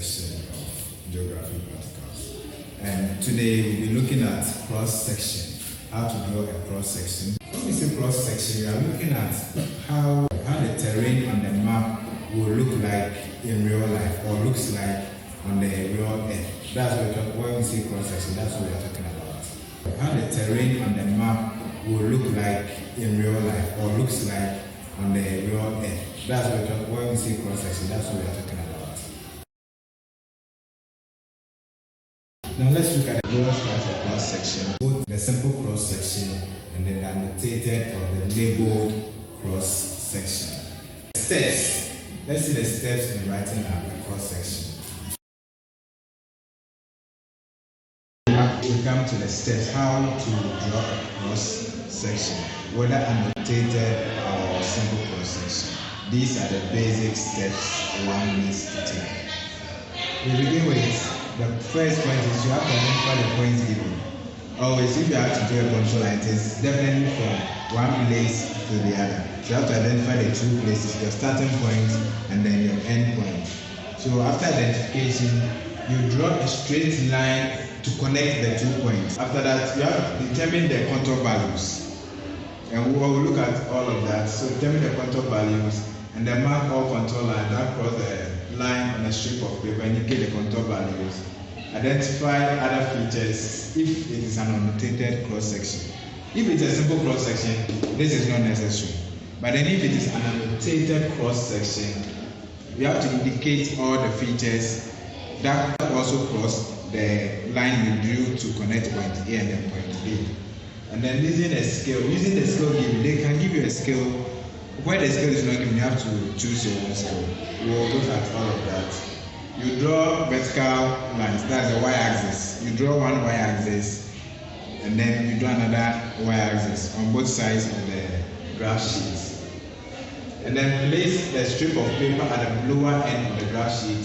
section of geography practicals. And today we'll be looking at cross-section, how to draw a cross-section. When we say cross-section, we are looking at how the terrain on the map will look like in real life or looks like on the real earth. That's what when we say cross-section, that's what we are talking about. How the terrain on the map will look like in real life or looks like on the real earth. That's what when we say cross-section, that's what we are talking about. Now let's look at the various types of cross-section, both the simple cross-section and then the annotated or the labeled cross-section. Steps. Let's see the steps in writing a cross-section. We come to the steps, how to draw a cross-section, whether annotated or simple cross-section. These are the basic steps one needs to take. We begin with the first point is you have to identify the points given. Always, if you have to do a control line, it is definitely from one place to the other. So you have to identify the two places, your starting point and then your end point. So after identification, you draw a straight line to connect the 2 points. After that, you have to determine the contour values. And we will look at all of that. So determine the contour values and then mark all contour lines that cross the line on a strip of paper, indicate the contour values. Identify other features if it is an annotated cross-section. If it's a simple cross-section, this is not necessary. But then if it is an annotated cross-section, you have to indicate all the features that also cross the line you drew to connect point A and then point B. And then using a scale, given, they can give you a scale. Where the scale is not given, you have to choose your own scale. We will look at all of that. You draw vertical lines, that's the y-axis. You draw one y-axis and then you draw another y-axis on both sides of the graph sheet. And then place the strip of paper at the lower end of the graph sheet.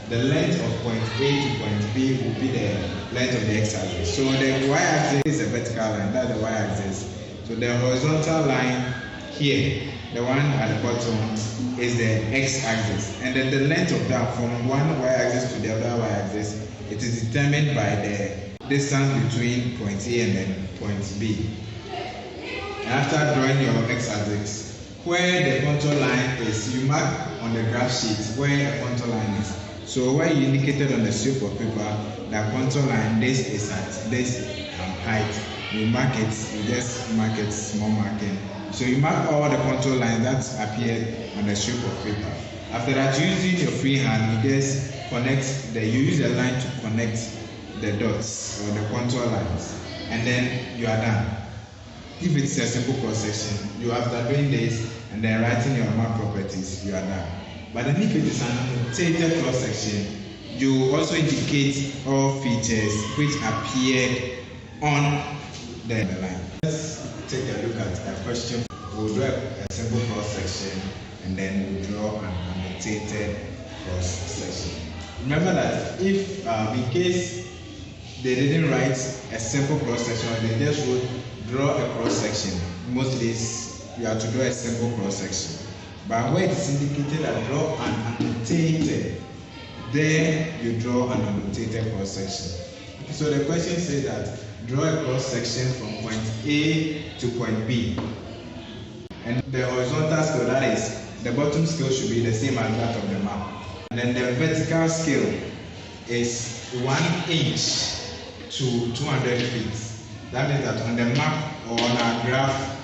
The length of point A to point B will be the length of the x-axis. So the y-axis is a vertical line, that's the y-axis. So the horizontal line here, the one at the bottom, is the x-axis. And then the length of that from one y-axis to the other y-axis, it is determined by the distance between point A and then point B. And after drawing your x-axis, where the contour line is, you mark on the graph sheet where the contour line is. So where you indicated on the strip of paper, the contour line, this is at this height. You mark it, you just mark it, small marking. So you mark all the contour lines that appear on the strip of paper. After that, using your freehand, you just you use a line to connect the dots or the contour lines, and then you are done. If it's a simple cross section, you after doing this and then writing your map properties, you are done. But then if it is an annotated cross section, you also indicate all features which appeared on the line. Let's take a look at a question. We'll draw a simple cross section and then we'll draw an annotated cross section. Remember that if in case they didn't write a simple cross section, or they just wrote draw a cross section, mostly you have to draw a simple cross section. But where it is indicated that draw an annotated, then you draw an annotated cross section. So the question says that draw a cross section from point A to point B. And the horizontal scale, that is, the bottom scale should be the same as that of the map. And then the vertical scale is 1 inch to 200 feet. That means that on the map or on our graph,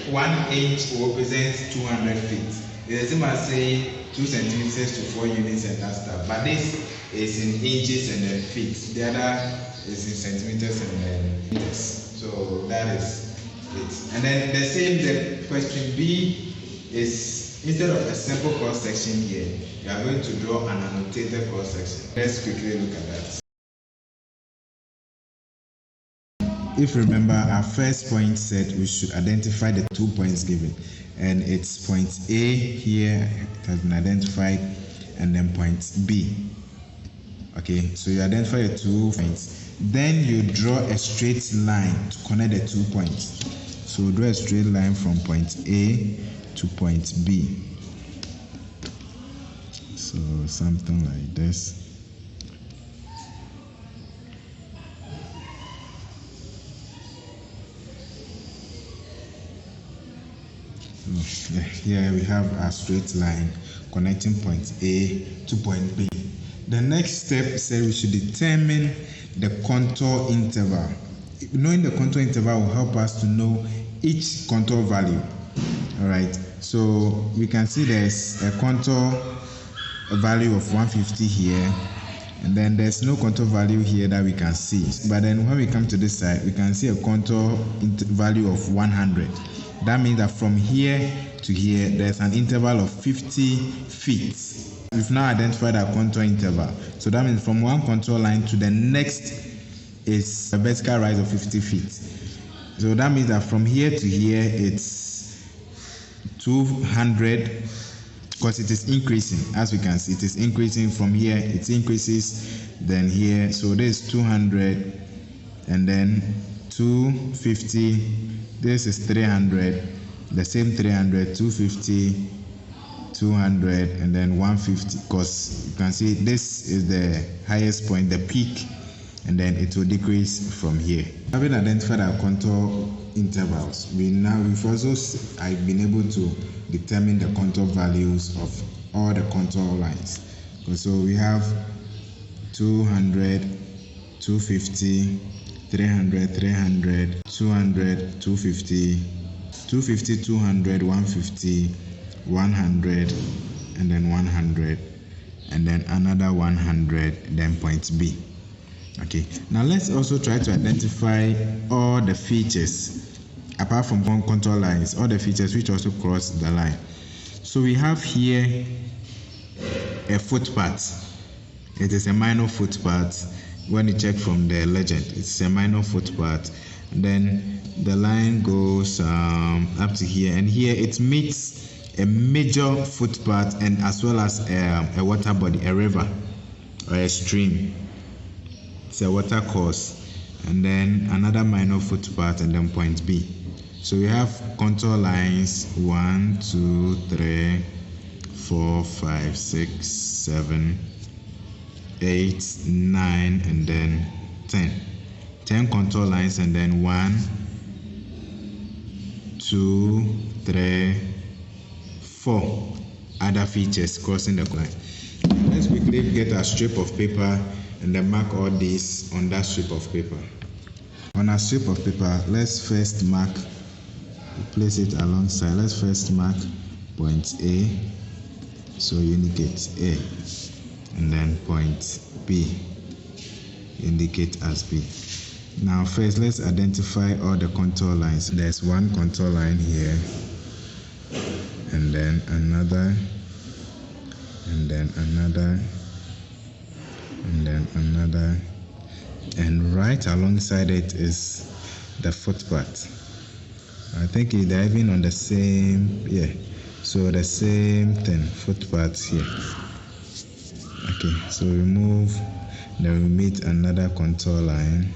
1 inch will represent 200 feet. It's the same as saying 2 centimeters to 4 units and that stuff. But this is in inches and then feet. The other is in centimeters and then meters. So that is it. And then the question B is, instead of a simple cross section here, you are going to draw an annotated cross section. Let's quickly look at that. If you remember, our first point said we should identify the 2 points given, and it's point A here, it has been identified, and then point B. Okay, so you identify the 2 points. Then you draw a straight line to connect the 2 points. So draw a straight line from point A to point B. So something like this. Here we have a straight line connecting point A to point B. The next step said we should determine the contour interval. Knowing the contour interval will help us to know each contour value. All right, so we can see there's a contour value of 150 here, and then there's no contour value here that we can see. But then when we come to this side, we can see a contour value of 100. That means that from here to here, there's an interval of 50 feet. We've now identified our contour interval. So that means from one contour line to the next is a vertical rise of 50 feet. So that means that from here to here, it's 200, because it is increasing. As we can see, it is increasing from here. It increases, then here. So this is 200, and then 250. This is 300. The same 300, 250, 200, and then 150. Because you can see this is the highest point, the peak, and then it will decrease from here. Having identified our contour intervals, we've also been able to determine the contour values of all the contour lines. So we have 200, 250, 300, 300, 200, 250, 250, 200, 150, 100, and then 100, and then another 100, then point B. Okay, now let's also try to identify all the features apart from contour lines, all the features which also cross the line. So we have here a footpath. It is a minor footpath. When you check from the legend, it's a minor footpath. And then the line goes up to here, and here it meets a major footpath, and as well as a water body, a river or a stream. It's a water course, and then another minor footpath, and then point B. So we have contour lines 1, 2, 3, 4, 5, 6, 7, 8, 9, and then 10. 10 contour lines, and then 1, 2, 3, 4 other features crossing the line. Let's quickly get a strip of paper and then mark all these on that strip of paper. On a strip of paper, let's first mark, place it alongside. Let's first mark point A, so indicate A, and then point B, indicate as B. Now first, let's identify all the contour lines. There's one contour line here, and then another, and then another, and then another, and right alongside it is the footpath. I think they're even on the same, so the same thing, footpath here. Okay, so we move, then we meet another contour line,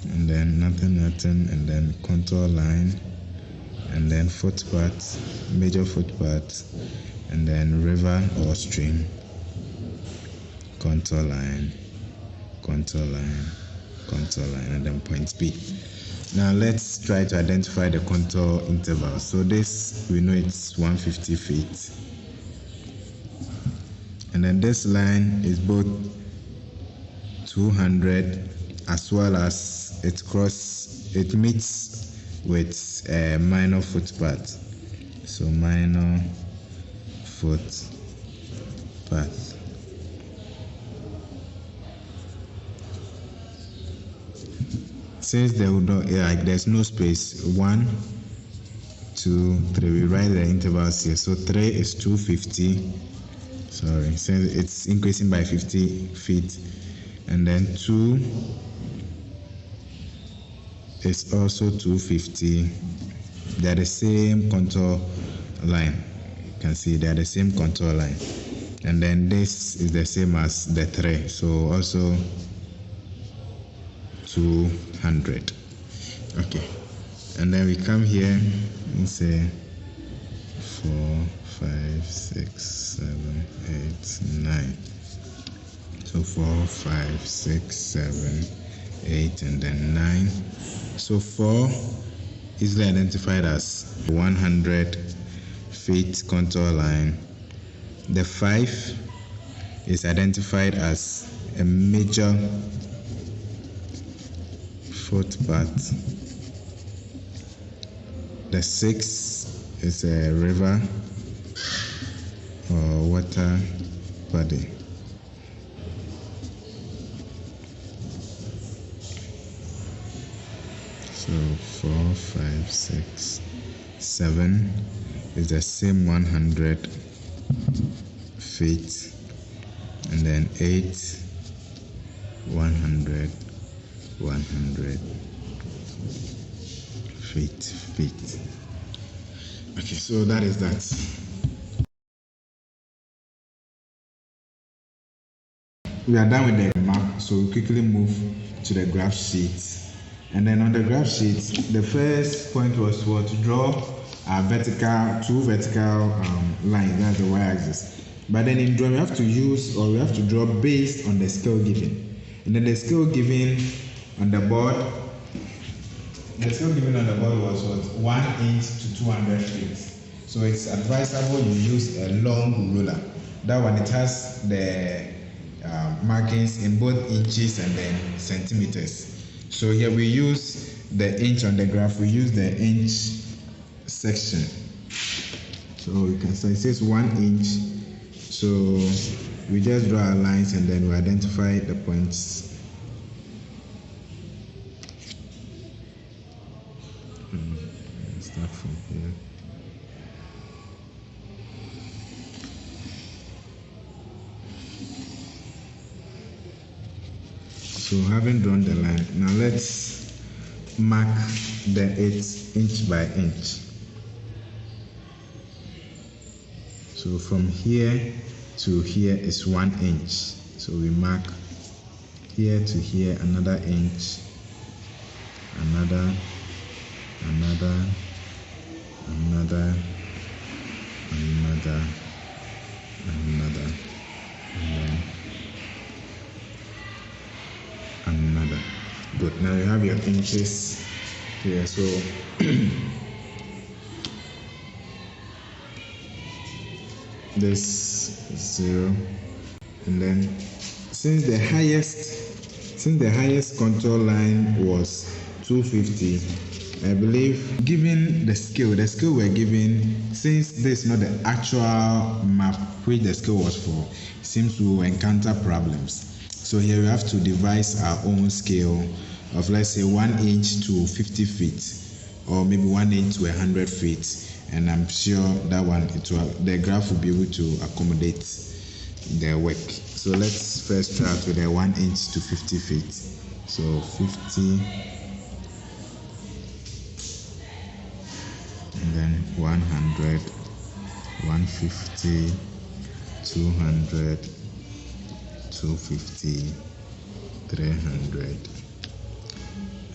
and then nothing, and then contour line, and then footpath, major footpath, and then river or stream, contour line, contour line, contour line, and then point B. Now let's try to identify the contour interval. So this, we know it's 150 feet. And then this line is both 200, as well as it meets with a minor footpath. So minor footpath. Since there's no space, 1, 2, 3, we write the intervals here. So 3 is 250. Sorry, since it's increasing by 50 feet, and then 2 is also 250. They're the same contour line. You can see they're the same contour line, and then this is the same as the 3, so also 200. Okay, and then we come here and say 4, 5, 6, 7, 8, 9. So 4, 5, 6, 7, 8, and then 9. So 4 easily identified as 100 feet contour line. The 5 is identified as a major footpath. The 6 is a river or water body. So 4, 5, 6, 7 is the same 100 feet, and then 8, 100 feet. Okay, so that is that. We are done with the map, so we quickly move to the graph sheet. And then on the graph sheet, the first point was to draw two vertical lines, that's the y-axis. But then in drawing, we have to draw based on the scale given. And then the scale given on the board was 1 inch to 200 feet. So it's advisable you use a long ruler. That one, it has the markings in both inches and then centimeters. So here we use the inch on the graph, we use the inch section. So you can say it says 1 inch. So we just draw our lines and then we identify the points. Start from here. So having drawn the line, now let's mark the 8 inch by inch. So from here to here is 1 inch. So we mark here to here another inch, another, and then another. Good. Now you have your inches here. So this is 0, and then since the highest contour line was 250, I believe, given the scale we're given, since this is not the actual map which the scale was for, it seems we will encounter problems. So here we have to devise our own scale of, let's say, 1 inch to 50 feet, or maybe 1 inch to 100 feet. And I'm sure that one, the graph will be able to accommodate the work. So let's first start with a 1 inch to 50 feet. So 50, and then 100, 150, 200, 250, 300,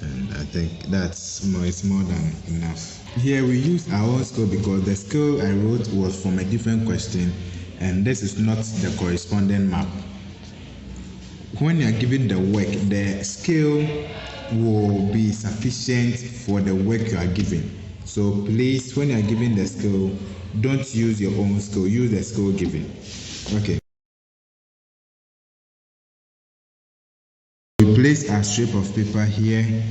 and I think it's more than enough. Here we use our own scale because the scale I wrote was from a different question, and this is not the corresponding map. When you are given the work, the scale will be sufficient for the work you are given. So please, when you are given the scale, don't use your own scale, use the scale given. Okay. We place a strip of paper here,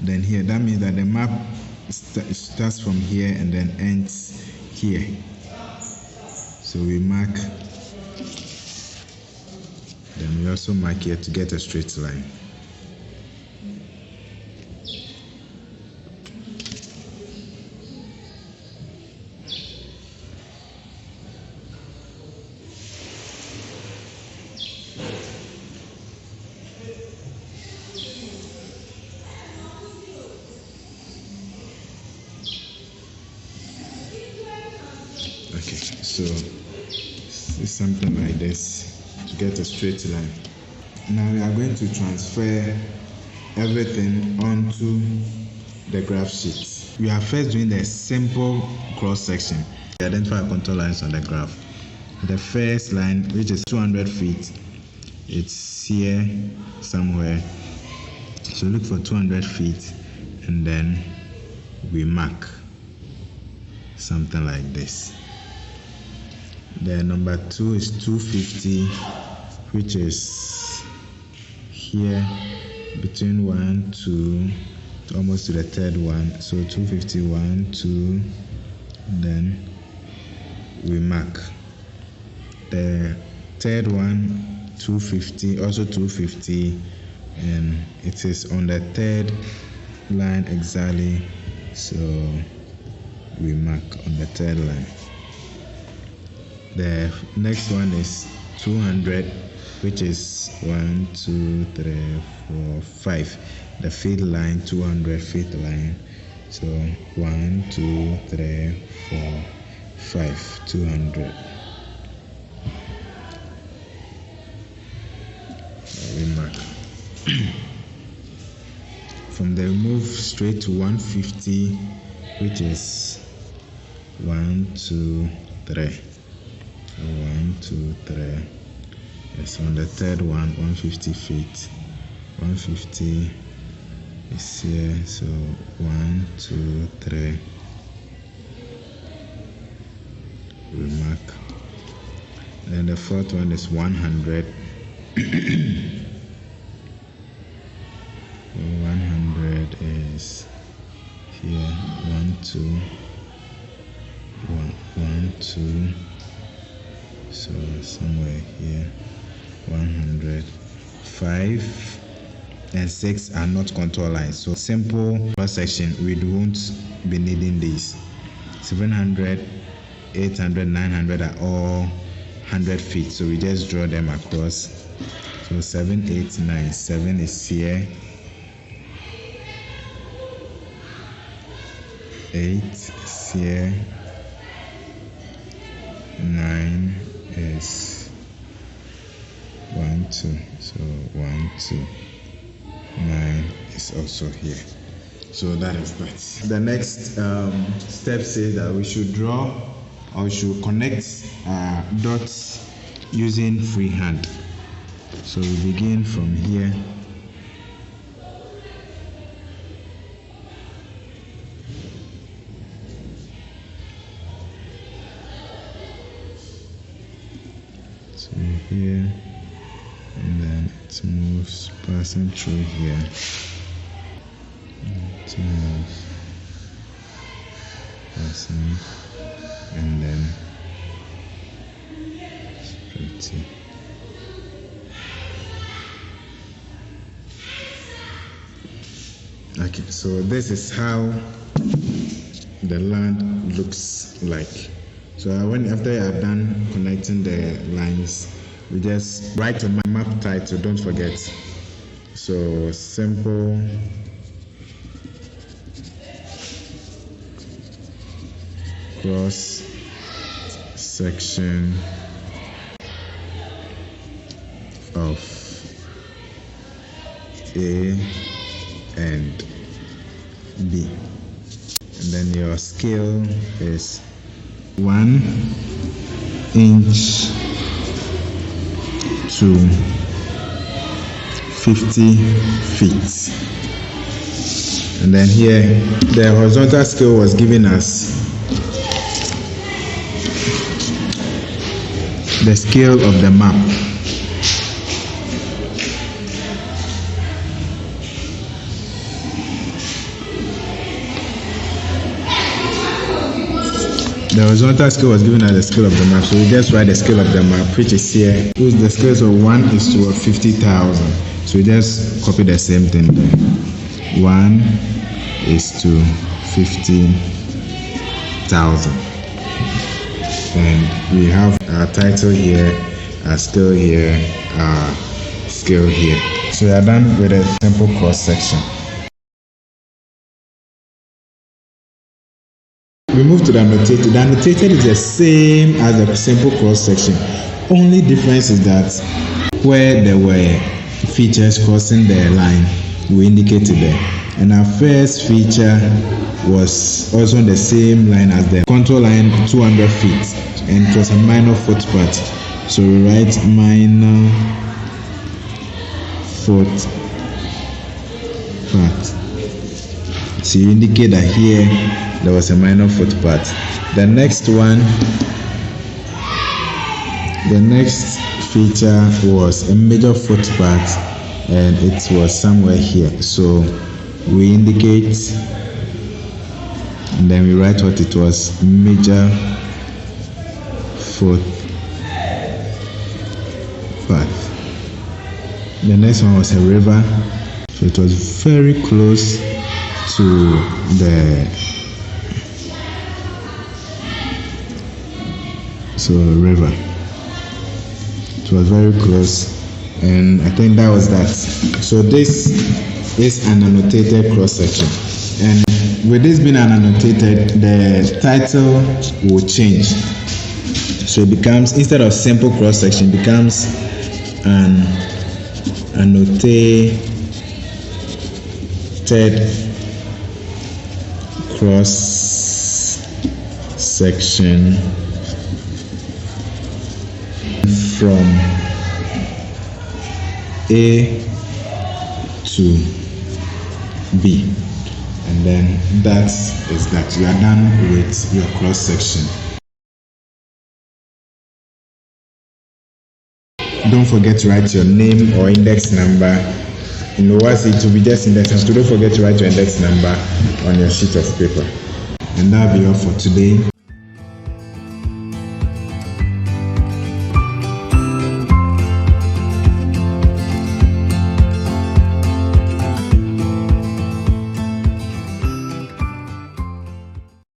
then here. That means that the map starts from here and then ends here. So we mark, then we also mark here to get a straight line. Okay, so it's something like this to get a straight line. Now we are going to transfer everything onto the graph sheet. We are first doing the simple cross section. We identify contour lines on the graph. The first line, which is 200 feet, it's here somewhere. So look for 200 feet and then we mark something like this. Then number 2 is 250, which is here between 1, 2, almost to the third one. So 250, 1, 2, then we mark. The third one, 250, also 250, and it is on the third line exactly, so we mark on the third line. The next one is 200, which is 1, 2, 3, 4, 5. The fifth line, 200, fifth line. So 1, 2, 3, 4, 5, 200. We mark. From there, we move straight to 150, which is 1, 2, 3. 1, 2, 3. Yes, on the third one, 150 feet. 150 is here, so 1, 2, 3. We mark. Then the fourth one is 100. 100 is here. 1, 2, 1, 1, 2. So somewhere here. 100. 5 and 6 are not contour lines. So simple cross section, we won't be needing these. 700, 800, 900 are all 100 feet. So we just draw them across. So 7, 8, 9. 7 is here. 8 is here. 9 is 1, 2. So 1, 2. 9 is also here. So that is that. The next step says that we should draw or we should connect dots using freehand. So we begin from here. So here, and then it moves passing through here. It moves passing, and then straight here. Okay, so this is how the land looks like. So after you are done connecting the lines, we just write a map title, don't forget. So simple cross section of A and B, and then your scale is 1 inch to 50 feet, and then here the horizontal scale was given us the scale of the map. The horizontal scale was given as the scale of the map, so we just write the scale of the map, which is here. The scale of 1 is to 50,000, so we just copy the same thing there. 1 is to 50,000, and we have our title here, our scale here, our scale here. So we are done with a simple cross section. We move to the annotated. The annotated is the same as the simple cross section. Only difference is that where there were features crossing the line, we indicated there. And our first feature was also on the same line as the contour line, 200 feet, and it was a minor footpath. So we write minor footpath. So you indicate that here there was a minor footpath. The next one, the next feature was a major footpath, and it was somewhere here. So we indicate, and then we write what it was: major footpath. The next one was a river, so it was very close to the river. It was very close, and I think that was that. So this is an annotated cross section, and with this being an annotated, the title will change. So it becomes, instead of simple cross section, it becomes an annotated cross section from A to B, and then that is that. You are done with your cross section. Don't forget to write your name or index number. In the WASSCE, it will be just index, so don't forget to write your index number on your sheet of paper. And that'll be all for today.